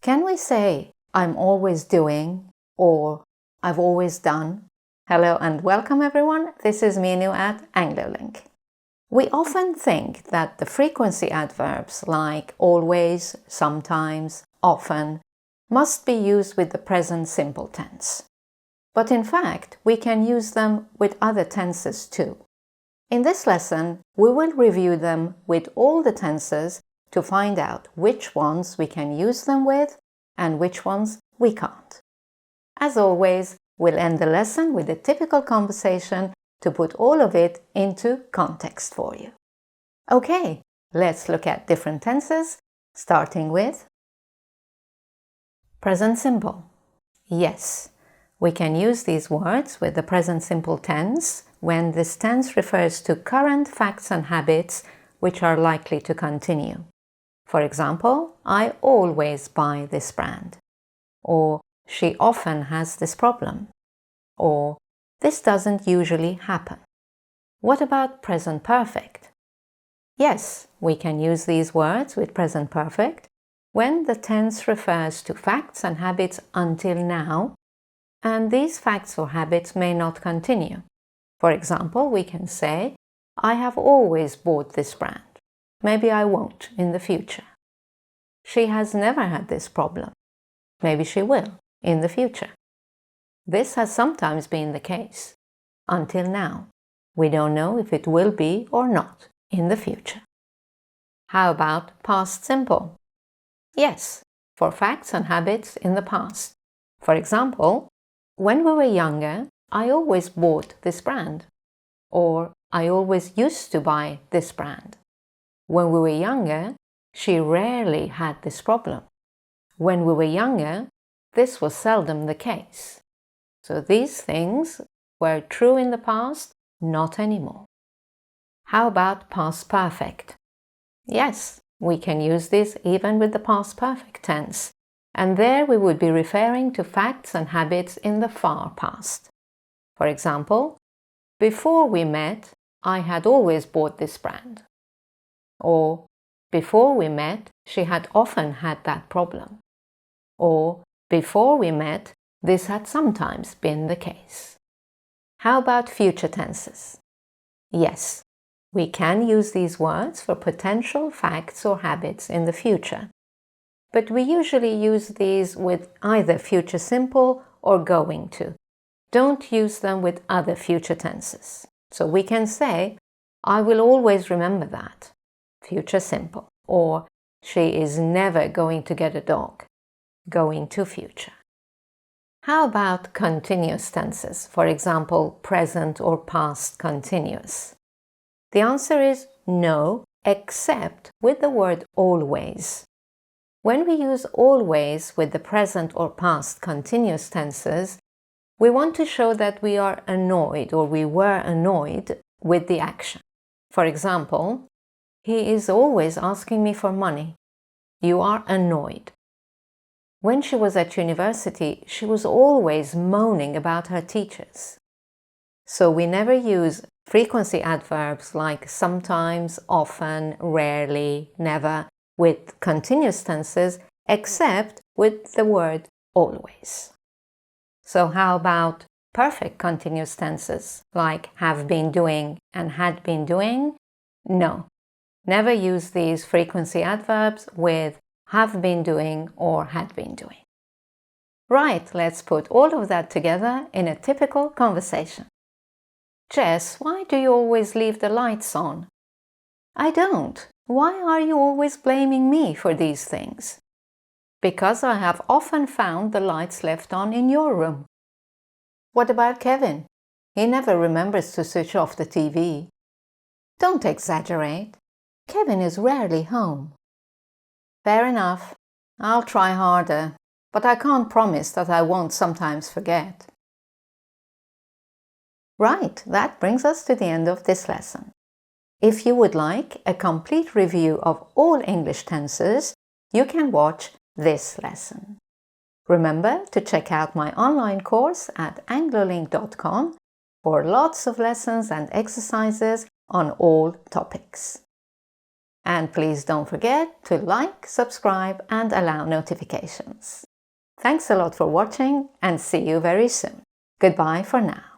Can we say, I'm always doing, or I've always done? Hello and welcome everyone, this is Minu at AngloLink. We often think that the frequency adverbs like always, sometimes, often must be used with the present simple tense. But in fact, we can use them with other tenses too. In this lesson, we will review them with all the tenses to find out which ones we can use them with and which ones we can't. As always, we'll end the lesson with a typical conversation to put all of it into context for you. Okay, let's look at different tenses, starting with present simple. Yes, we can use these words with the present simple tense when this tense refers to current facts and habits which are likely to continue. For example, I always buy this brand. Or she often has this problem. Or this doesn't usually happen. What about present perfect? Yes, we can use these words with present perfect when the tense refers to facts and habits until now, and these facts or habits may not continue. For example, we can say, I have always bought this brand. Maybe I won't in the future. She has never had this problem. Maybe she will in the future. This has sometimes been the case. Until now. We don't know if it will be or not in the future. How about past simple? Yes, for facts and habits in the past. For example, when we were younger, I always bought this brand. Or I always used to buy this brand. When we were younger, she rarely had this problem. When we were younger, this was seldom the case. So these things were true in the past, not anymore. How about past perfect? Yes, we can use this even with the past perfect tense, and there we would be referring to facts and habits in the far past. For example, before we met, I had always bought this brand. Or, before we met, she had often had that problem. Or, before we met, this had sometimes been the case. How about future tenses? Yes, we can use these words for potential facts or habits in the future. But we usually use these with either future simple or going to. Don't use them with other future tenses. So we can say, I will always remember that, future simple, or she is never going to get a dog, going to future. How about continuous tenses, for example, present or past continuous? The answer is no, except with the word always. When we use always with the present or past continuous tenses, we want to show that we are annoyed or we were annoyed with the action. For example, he is always asking me for money. You are annoyed. When she was at university, she was always moaning about her teachers. So we never use frequency adverbs like sometimes, often, rarely, never with continuous tenses except with the word always. So how about perfect continuous tenses like have been doing and had been doing? No, never use these frequency adverbs with have been doing or had been doing. Right, let's put all of that together in a typical conversation. Jess, why do you always leave the lights on? I don't. Why are you always blaming me for these things? Because I have often found the lights left on in your room. What about Kevin? He never remembers to switch off the TV. Don't exaggerate. Kevin is rarely home. Fair enough. I'll try harder, but I can't promise that I won't sometimes forget. Right, that brings us to the end of this lesson. If you would like a complete review of all English tenses, you can watch this lesson. Remember to check out my online course at anglolink.com for lots of lessons and exercises on all topics. And please don't forget to like, subscribe, and allow notifications. Thanks a lot for watching, and see you very soon. Goodbye for now.